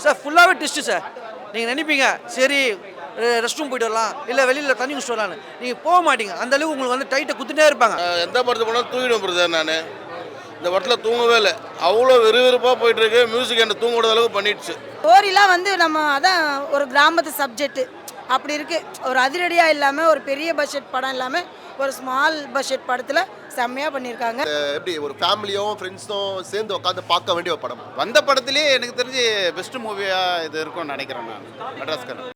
Sir ஃபுல்லாகவே twist sir. நீங்கள் நினைப்பீங்க சரி ரெஸ்ட் ரூம் போய்ட்டு வரலாம், இல்லை வெளியில் தண்ணி குடிச்சிட்டு வரலான்னு. நீங்கள் போக மாட்டீங்க, அந்தளவுக்கு உங்களுக்கு வந்து டைட்டை குத்துட்டே இருப்பாங்க. எந்த படத்துக்கு போனாலும் தூங்கிடும் பிரதர். நான் இந்த படத்தில் தூங்கவே இல்லை, அவ்வளோ விறுவிறுப்பாக போயிட்டுருக்கு. மியூசிக் என்ன தூங்க விட அளவுக்கு பண்ணிடுச்சு. ஸ்டோரிலாம் வந்து நம்ம அதான் ஒரு கிராமத்து சப்ஜெக்ட்டு அப்படி இருக்குது. ஒரு அதிரடியாக இல்லாமல், ஒரு பெரிய பட்ஜெட் படம் இல்லாமல், ஒரு ஸ்மால் பட்ஜெட் படத்தில் செம்மையாக பண்ணியிருக்காங்க. எப்படி ஒரு ஃபேமிலியும் ஃப்ரெண்ட்ஸும் சேர்ந்து உட்காந்து பார்க்க வேண்டிய ஒரு படம். வந்த படத்துலேயே எனக்கு தெரிஞ்சு பெஸ்ட் மூவியாக இது இருக்கும்னு நினைக்கிறேன் நான். மெட்ராஸ்காரன்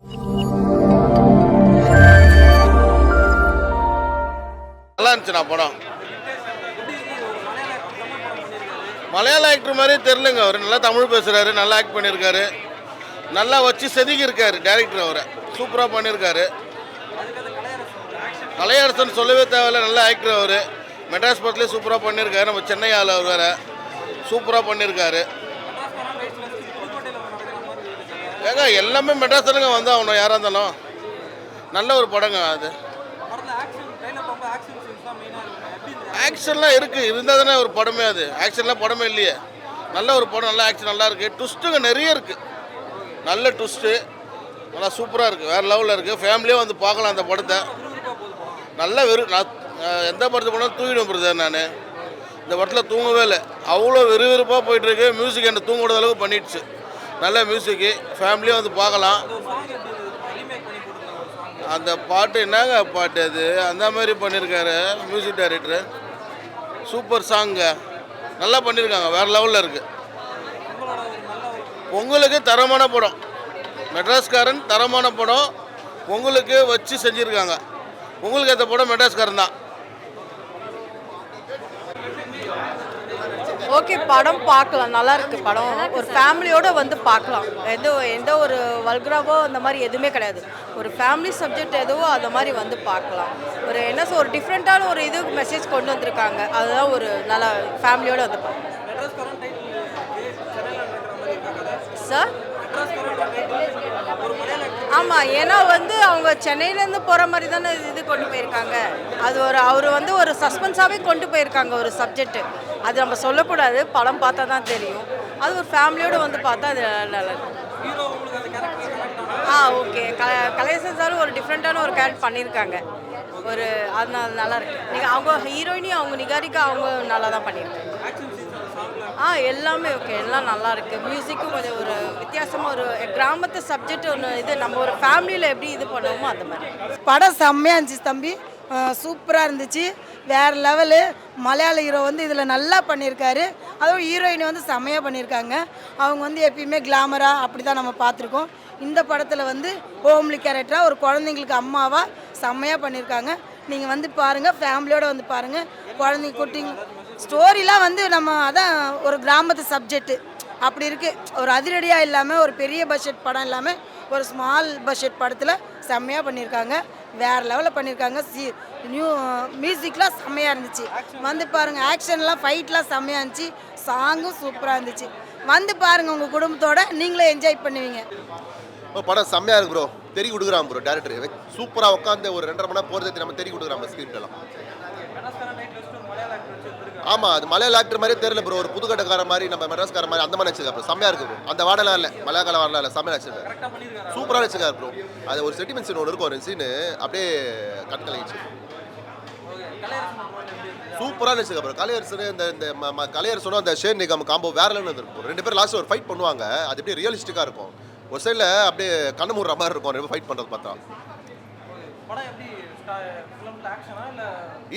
நல்லா இருந்துச்சுண்ணா படம். மலையாள ஆக்டர் மாதிரி தெரிலங்க. அவர் நல்லா தமிழ் பேசுகிறாரு, நல்லா ஆக்ட் பண்ணியிருக்காரு, நல்லா வச்சு செதுக்கியிருக்காரு டேரக்டர். அவரை சூப்பராக பண்ணியிருக்காரு. கலையரசன் சொல்லவே தேவையில்ல, நல்ல ஆக்டர் அவர். மெட்ராஸ் படத்துலேயே சூப்பராக பண்ணியிருக்காரு. நம்ம சென்னை ஆள் அவர் வேறு சூப்பராக பண்ணியிருக்காரு. ஏங்க எல்லாமே மெட்ராஸ் தானுங்க வந்தால் ஆகணும், யாராக இருந்தாலும். நல்ல ஒரு படங்க அது. ஆக்ஷன்லாம் இருக்குது, இருந்தால் தானே ஒரு படமே. அது ஆக்ஷன்லாம் படமே இல்லையே. நல்ல ஒரு படம், நல்ல ஆக்ஷன் நல்லா இருக்குது. ட்விஸ்ட்டுங்க நிறைய இருக்குது, நல்ல ட்விஸ்ட்டு, நல்லா சூப்பராக இருக்குது, வேறு லெவலில் இருக்குது. ஃபேமிலியாக வந்து பார்க்கலாம் அந்த படத்தை. நல்லா நான் எந்த படத்துக்கு போனாலும் தூங்கிடும் பிரதர். நான் இந்த படத்தில் தூங்கவே இல்லை, அவ்வளோ விறுவிறுப்பாக போயிட்டுருக்கு. மியூசிக் என்ன தூங்க விட அளவுக்கு பண்ணிடுச்சு. நல்ல மியூசிக்கு, ஃபேமிலியாக வந்து பார்க்கலாம். அந்த பாட்டு என்னங்க பாட்டு அது, அந்த மாதிரி பண்ணியிருக்காரு மியூசிக் டைரக்டர். சூப்பர் சாங்க, நல்லா பண்ணியிருக்காங்க, வேறு லெவலில் இருக்குது. பொங்கலுக்கு தரமான படம், மெட்ராஸ்காரன் தரமான படம். பொங்கலுக்கு வச்சு செஞ்சுருக்காங்க. பொங்கலுக்கு ஏற்ற படம் மெட்ராஸ்காரன் தான். ஓகே, படம் பார்க்கலாம், நல்லா இருக்குது படம். ஒரு ஃபேமிலியோடு வந்து பார்க்கலாம். எந்த ஒரு வல்கராவோ அந்த மாதிரி எதுவுமே கிடையாது. ஒரு ஃபேமிலி சப்ஜெக்ட் எதுவோ அந்த மாதிரி வந்து பார்க்கலாம். ஒரு ஒரு டிஃப்ரெண்ட்டான ஒரு இது மெசேஜ் கொண்டு வந்திருக்காங்க. அதுதான் ஒரு நல்ல ஃபேமிலியோடு வந்து பார்க்கலாம். சார் ஆமாம், ஏன்னா வந்து அவங்க சென்னையிலேருந்து போகிற மாதிரி தானே இது கொண்டு போயிருக்காங்க. அது அவர் வந்து ஒரு சஸ்பென்ஸாகவே கொண்டு போயிருக்காங்க ஒரு சப்ஜெக்ட்டு. அது நம்ம சொல்லக்கூடாது, படம் பார்த்தா தான் தெரியும். அது ஒரு ஃபேமிலியோடு வந்து பார்த்தா அது நல்லா ஓகே. கலையரசன் சார் ஒரு டிஃப்ரெண்ட்டான ஒரு கேரக்டர் பண்ணியிருக்காங்க. அதனால நல்லா இருக்கு. நீங்கள் அவங்க ஹீரோயினி, அவங்க நிகாரிகா, அவங்க நல்லா தான் பண்ணியிருக்காங்க. எல்லாமே ஓகே, எல்லாம் நல்லா இருக்குது. மியூசிக்கும் கொஞ்சம் ஒரு வித்தியாசமாக ஒரு கிராமத்து சப்ஜெக்ட் ஒன்று. இது நம்ம ஒரு ஃபேமிலியில் எப்படி இது பண்ணுவோமோ அந்த மாதிரி. படம் செம்மையாக இருந்துச்சு தம்பி, சூப்பராக இருந்துச்சு, வேறு லெவலு. மலையாள ஹீரோ வந்து இதில் நல்லா பண்ணியிருக்காரு. அதுவும் ஹீரோயினி வந்து செம்மையாக பண்ணியிருக்காங்க. அவங்க வந்து எப்பயுமே கிளாமராக அப்படி தான் நம்ம பார்த்துருக்கோம். இந்த படத்தில் வந்து ஹோம்லி கேரக்டராக ஒரு குழந்தைங்களுக்கு அம்மாவாக செம்மையாக பண்ணியிருக்காங்க. நீங்கள் வந்து பாருங்கள், ஃபேமிலியோடு வந்து பாருங்கள். குழந்தைங்க குட்டிங்க ஸ்டோரிலாம் வந்து நம்ம அதான் ஒரு கிராமத்து சப்ஜெக்ட்டு அப்படி இருக்குது. ஒரு அதிரடியாக இல்லாமல், ஒரு பெரிய பட்ஜெட் படம் இல்லாமல், ஒரு ஸ்மால் பட்ஜெட் படத்தில் செம்மையாக பண்ணியிருக்காங்க. வேறு லெவலில் பண்ணியிருக்காங்க. மியூசிக்லாம் செம்மையாக இருந்துச்சு. வந்து பாருங்கள், ஆக்ஷன்லாம் ஃபைட்லாம் செம்மையாக இருந்துச்சு. சாங்கும் சூப்பராக இருந்துச்சு. வந்து பாருங்கள், உங்கள் குடும்பத்தோடு நீங்களே என்ஜாய் பண்ணுவீங்க. படம் செம்மையாக இருக்கு ப்ரோ. தெரி கொடுக்குறான் ப்ரோ டேரக்டர். சூப்பராக உட்காந்து ஒரு 2.5 மணி நேரம் போகிறத நம்ம தெரி கொடுக்குறாங்க ஸ்கிரிப்டெல்லாம். ஆமாம், அது மலையாள ஆக்டர் மாதிரியே தெரியல ப்ரோ. ஒரு புதுக்கட்டக்கார மாதிரி, நம்ம மெட்ராஸ்கார மாதிரி அந்த மாதிரி நடிச்சிருக்காரு. செம்மையாக இருக்குது ப்ரோ. அந்த வாடலாம் இல்லை, மலையாள வாடலாம் இல்லை, செம்மையாக நடிச்சிருக்காரு. சூப்பராக நடிச்சிருக்காரு ப்ரோ. அது ஒரு சென்டிமெண்ட் சீன் ஒன்று இருக்கும், ஒரு சீனு அப்படியே கண்கலங்கிச்சு. சூப்பராக நடிச்சிருக்கா ப்ரோ. கலையரசன் இந்த கலையரசனும் அந்த ஷேன் நிகாம் காம்போ வேற லெவலில் இருக்கும். 2 பேர் லாஸ்ட் ஒரு ஃபைட் பண்ணுவாங்க. அது அப்படியே ரியலிஸ்டிக்காக இருக்கும். ஒரு சைடில் அப்படியே கண்ணு மூடுற மாதிரி இருக்கும் 2 பேர் ஃபைட் பண்ணுறது பார்த்தா.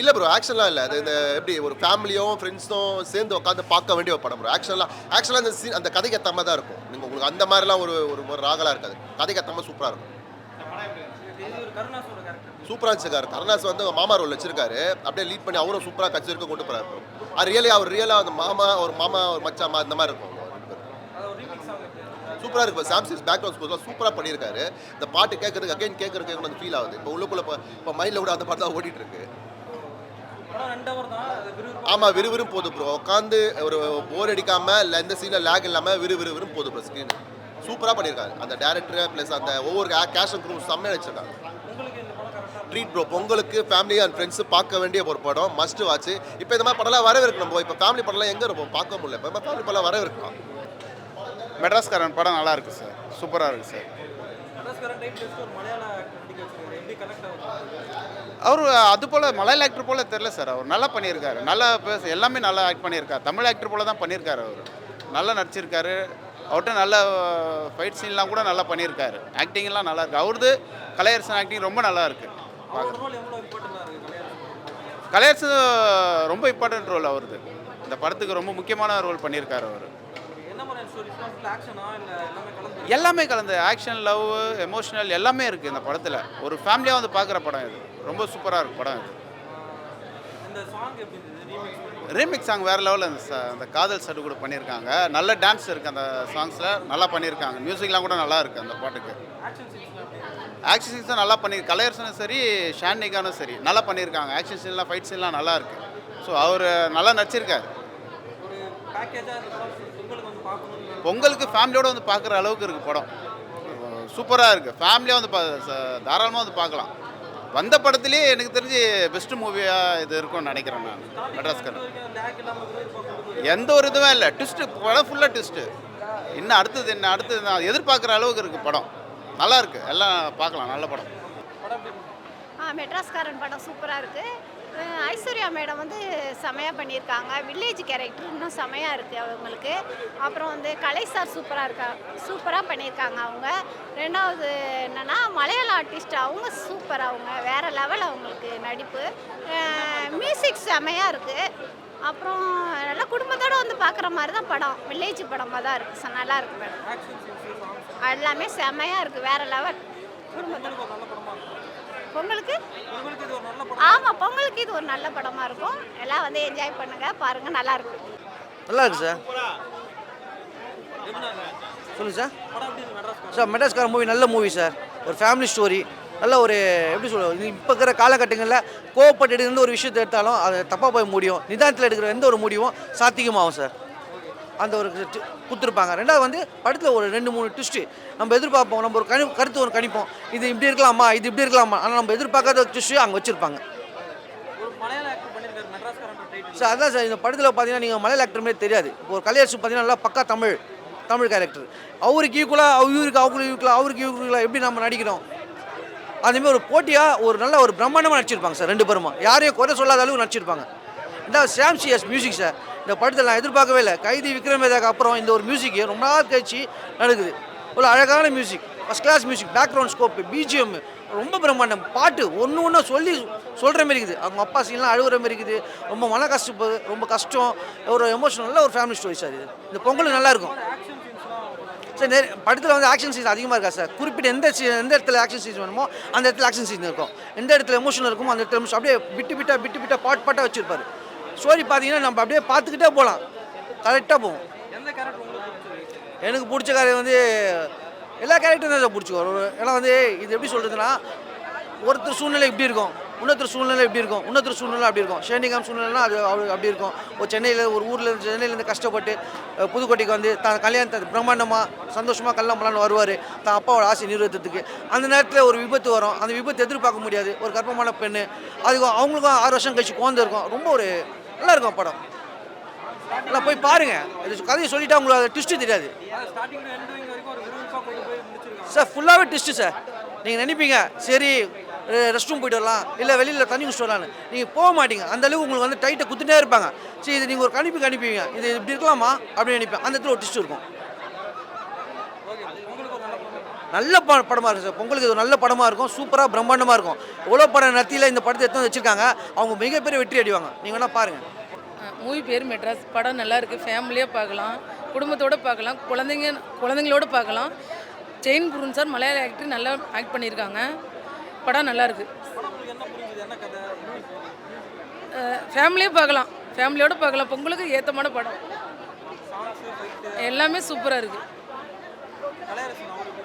இல்லை ப்ரோ, ஆக்ஷன்லாம் இல்லை. அது இந்த எப்படி ஒரு ஃபேமிலியும் ஃப்ரெண்ட்ஸும் சேர்ந்து உட்காந்து பார்க்க வேண்டிய ஒரு படம் ப்ரோ. ஆக்ஷன்லாம் அந்த சீன் அந்த கதைக்கு ஏற்ற மாதிரி தான் இருக்கும். நீங்கள் உங்களுக்கு அந்த மாதிரிலாம் ஒரு ராகலாக இருக்காது. கதைக்கு ஏற்ற மாதிரி சூப்பராக இருக்கும். சூப்பராக வச்சிருக்காரு. கருணாஸ் வந்து மாமா ரோல் வச்சிருக்காரு. அப்படியே லீட் பண்ணி அவரும் சூப்பராக கட்சிருக்கு கொண்டு போகிறாரு ப்ரோ. அது ரியலாக அந்த மாமா ஒரு மச்சாமா அந்த மாதிரி இருக்கும். சூப்பராக இருக்குது. சாம்சங்ஸ் பேக்ரவுண்ட் ஸ்கோர்லாம் சூப்பராக பண்ணியிருக்காரு. இந்த பாட்டு கேட்கறதுக்கு அகைன் கேட்கறதுக்கு அந்த ஃபீல் ஆகுது. இப்போ உள்ளுக்குள்ளே இப்போ மைண்டில் கூட அந்த பாட்டு தான் ஓடிட்டு இருக்கு. ஆமாம், விறுவிறும் போகுது ப்ரோ. உட்காந்து ஒரு போர் அடிக்காமல் இல்லை, எந்த சீனில் லேக் இல்லாமல் விறுவிறும் போகுது ப்ரோ. ஸ்க்ரீன் சூப்பராக பண்ணியிருக்காங்க. அந்த டேரக்டர் ப்ளஸ் அந்த ஒவ்வொரு கேஷ் அண்ட் க்ரூ செம்மையாக வச்சுருக்காங்க. Treat bro. பொங்கலுக்கு ஃபேமிலி அண்ட் ஃப்ரெண்ட்ஸு பார்க்க வேண்டிய ஒரு படம், மஸ்ட் வாட்ச். இப்போ இந்த மாதிரி படம்லாம் வரவே இருக்கு. நம்ம இப்போ ஃபேமிலி படம்லாம் எங்கே இருப்போம் பார்க்க முடியல. இப்போ ஃபேமிலி படம்லாம் வரவே இருக்கலாம். மெட்ராஸ்காரன் படம் நல்லா இருக்குது சார், சூப்பராக இருக்குது சார். அவர் அது போல் மலையாள ஆக்டர் போல் தெரில சார், அவர் நல்லா பண்ணியிருக்காரு, நல்லா எல்லாமே நல்லா ஆக்ட் பண்ணியிருக்காரு, தமிழ் ஆக்டர் போல் தான் பண்ணியிருக்காரு. அவர் நல்லா நடிச்சிருக்காரு, அவர்கிட்ட நல்ல ஃபைட் சீன்லாம் கூட நல்லா பண்ணியிருக்காரு, ஆக்டிங்லாம் நல்லா இருக்குது. அவரது கலையரசன் ஆக்டிங் ரொம்ப நல்லா இருக்குது. கலையரசன் ரொம்ப இம்பார்ட்டன்ட் ரோல் அவருது, இந்த படத்துக்கு ரொம்ப முக்கியமான ரோல் பண்ணியிருக்காரு அவர். எல்லாமே கலந்து ஆக்ஷன், லவ், எமோஷனல் எல்லாமே இருக்குது இந்த படத்தில். ஒரு ஃபேமிலியாக வந்து பார்க்குற படம் இது, ரொம்ப சூப்பராக இருக்குது படம் இது. ரீமிக்ஸ் சாங் வேறு லெவலில் அந்த காதல் சட்டு கூட பண்ணியிருக்காங்க, நல்ல டான்ஸ் இருக்குது அந்த சாங்ஸில், நல்லா பண்ணியிருக்காங்க. மியூசிக்லாம் கூட நல்லா இருக்குது அந்த பாட்டுக்கு. ஆக்ஷன் சீன்ஸும் நல்லா கலையரசனும் சரி, ஷான்னிகானும் சரி நல்லா பண்ணியிருக்காங்க. ஆக்ஷன் சீன்லாம் ஃபைட் சீன்லாம் நல்லா இருக்குது. ஸோ அவர் நல்லா நடிச்சிருக்காரு. பொங்கலுக்கு ஃபேமிலியோடு வந்து பார்க்குற அளவுக்கு இருக்குது படம், சூப்பராக இருக்குது. ஃபேமிலியாக வந்து தாராளமாக வந்து பார்க்கலாம். வந்த படத்துலேயே எனக்கு தெரிஞ்சு பெஸ்ட்டு மூவியாக இது இருக்கும்னு நினைக்கிறேன் நான். மெட்ராஸ்காரன் எந்த ஒரு இதுவே இல்லை, ட்விஸ்ட்டு படம் ஃபுல்லாக ட்விஸ்ட்டு. இன்னும் அடுத்தது என்ன, அடுத்தது நான் எதிர்பார்க்குற அளவுக்கு இருக்குது படம், நல்லா இருக்குது, எல்லாம் பார்க்கலாம், நல்ல படம். மெட்ராஸ்காரன் படம் சூப்பராக இருக்குது. ஐஸ்வர்யா மேடம் வந்து செமையாக பண்ணியிருக்காங்க, வில்லேஜ் கேரக்டர் இன்னும் செமையாக இருக்குது அவங்களுக்கு. அப்புறம் வந்து கலை சார் சூப்பராக பண்ணியிருக்காங்க அவங்க. ரெண்டாவது என்னென்னா மலையாள ஆர்டிஸ்ட் அவங்க சூப்பர், அவங்க வேறு லெவல் அவங்களுக்கு நடிப்பு. மியூசிக் செமையாக இருக்குது. அப்புறம் நல்லா குடும்பத்தோடு வந்து பார்க்குற மாதிரி தான் படம், வில்லேஜ் படமாக தான் இருக்குது, நல்லா இருக்குது மேடம். எல்லாமே செமையாக இருக்குது, வேறு லெவல். குடும்பத்தோடு பொங்கலுக்கு ஆமாம், பொங்கலுக்கு இது ஒரு நல்ல படமாக இருக்கும். எல்லாம் வந்து என்ஜாய் பண்ணுங்கள், பாருங்கள், நல்லா இருக்கு. நல்லா இருக்கு சார். சொல்லுங்கள் சார். சார் மெட்ராஸ்காரன் மூவி நல்ல மூவி சார், ஒரு ஃபேமிலி ஸ்டோரி, நல்ல ஒரு எப்படி சொல்லுவோம், இப்போ இருக்கிற காலகட்டங்களில் கோவப்பட்டு எடுக்கிற ஒரு விஷயத்தை எடுத்தாலும் அது தப்பாக போய் முடியும், நிதானத்தில் எடுக்கிற எந்த ஒரு முடிவும் சாத்தியமாகும் சார், அந்த ஒரு கொடுத்துருப்பாங்க. ரெண்டாவது வந்து படத்தில் ஒரு 2-3 ட்விஸ்ட்டு நம்ம எதிர்பார்ப்போம், நம்ம ஒரு கருத்து ஒரு கணிப்போம், இது இப்படி இருக்கலாமா, இது இப்படி இருக்கலாமா, ஆனால் நம்ம எதிர்பார்க்காத ட்விஸ்ட்டு அங்கே வச்சுருப்பாங்க சார். அதான் சார், இந்த படத்தில் பார்த்தீங்கன்னா நீங்கள் மலையாள ஆக்டர் மாதிரி தெரியாது. இப்போ ஒரு கலையரசு பார்த்தீங்கன்னா நல்லா பக்கா தமிழ் கேரக்டர், அவருக்கு ஈக்குவலாக அவருக்கு ஈக்குவலாக எப்படி நம்ம நடிக்கிறோம், அதேமாதிரி ஒரு போட்டியாக ஒரு நல்ல ஒரு பிரம்மாண்டமாக நடிச்சிருப்பாங்க சார். 2 பேருமா யாரையும் குறை சொல்லாத அளவுக்கு நடிச்சிருப்பாங்க. ரெண்டாவது ஷாம் சிஎஸ் மியூசிக் சார், இந்த படத்தில் நான் எதிர்பார்க்கவே இல்லை. கைதி விக்ரம் வேதாக்கு அப்புறம் இந்த ஒரு மியூசிக்கு ரொம்ப நாள் கழிச்சு நடக்குது. ஒரு அழகான music, first class music, background scope, BGM ரொம்ப பிரம்மாண்டம். பாட்டு ஒன்று சொல்கிற மாதிரி இருக்குது. அவங்க அப்பா சீன்லாம் அழுகுற மாதிரி இருக்குது, ரொம்ப மன கஷ்டப்படுது, ரொம்ப கஷ்டம், ஒரு எமோஷனல் ஒரு ஃபேமிலி ஸ்டோரி சார். இது இந்த பொங்கலுக்கு நல்லாயிருக்கும் சார். படத்தில் வந்து ஆக்ஷன் சீன்ஸ் அதிகமாக இருக்கா சார். குறிப்பிட்ட எந்த இடத்துல ஆக்ஷன் சீன்ஸ் வேணுமோ அந்த இடத்துல ஆக்ஷன் சீன் இருக்கும், எந்த இடத்துல எமோஷனல் இருக்குமோ அந்த இடத்துல எமோஷன் அப்படியே விட்டு பாட்டாக வச்சுருப்பாரு. ஸ்டோரி பார்த்தீங்கன்னா நம்ம அப்படியே பார்த்துக்கிட்டே போகலாம், கரெக்டாக போகும். எனக்கு பிடிச்ச கேரக்டர் வந்து எல்லா கேரக்டரும் தான் சார் பிடிச்சிக்கும். ஏன்னா வந்து இது எப்படி சொல்கிறதுன்னா, ஒருத்தர் சூழ்நிலை இப்படி இருக்கும், இன்னொருத்தர் சூழ்நிலை இப்படி இருக்கும், இன்னொருத்தர் சூழ்நிலை அப்படி இருக்கும். ஷேனிகாம் சூழ்நிலைனா அது அப்படி இருக்கும். ஒரு சென்னையிலேருந்து கஷ்டப்பட்டு புதுக்கோட்டைக்கு வந்து தான் கல்யாணத்தை பிரம்மாண்டமாக சந்தோஷமாக கல்யாணம் பண்ணலான்னு வருவார், தான் அப்பாவோட ஆசை நிறைவேற்றத்துக்கு. அந்த நேரத்தில் ஒரு விபத்து வரும், அந்த விபத்து எதிர்பார்க்க முடியாது. ஒரு கர்ப்பமான பெண்ணு, அதுக்கும் அவங்களுக்கும் 6 வருஷம் கழிச்சு குழந்தை இருக்கும். ரொம்ப ஒரு நல்லா இருக்கும் படம், நல்லா போய் பாருங்கள். இது கதையை சொல்லிவிட்டு அவங்களுக்கு அது ட்விஸ்ட்டு தெரியாது சார். ஃபுல்லாகவே ட்விஸ்ட்டு சார். நீங்கள் நினைப்பீங்க சரி ரெஸ்ட் ரூம் போய்ட்டு வரலாம், இல்லை வெளியில் தண்ணி குடிச்சிட்டு வரலான்னு, நீங்கள் போக மாட்டீங்க. அந்தளவுக்கு உங்களுக்கு வந்து டைட்டை குத்துட்டே இருப்பாங்க. சரி இது நீங்கள் ஒரு கணிப்பீங்க, இது இப்படி இருக்கலாமா அப்படின்னு நினைப்பேன். அந்த இடத்துல ஒரு ட்விஸ்ட் இருக்கும். நல்ல படமாக இருக்கும் சார். பொங்கலுக்கு இது ஒரு நல்ல படமாக இருக்கும், சூப்பராக பிரம்மாண்டமாக இருக்கும். எவ்வளோ படம் நடத்தியில் இந்த படத்தை எடுத்து வச்சுருக்காங்க, அவங்க மிகப்பெரிய வெற்றி அடிவாங்க. நீங்கள் வேணால் பாருங்கள். மூவி பேர் மெட்ராஸ். படம் நல்லா இருக்குது, ஃபேமிலியாக பார்க்கலாம், குடும்பத்தோடு பார்க்கலாம், குழந்தைங்களோடு பார்க்கலாம். ஜெயின் குருன் சார் மலையாள ஆக்டர் நல்லா ஆக்ட் பண்ணியிருக்காங்க. படம் நல்லா இருக்குது, ஃபேமிலியாக பார்க்கலாம், ஃபேமிலியோடு பார்க்கலாம். பொங்கலுக்கு ஏற்றமான படம், எல்லாமே சூப்பராக இருக்குது.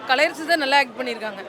கலையரசு தான் நல்லா ஆக்ட் பண்ணியிருக்காங்க.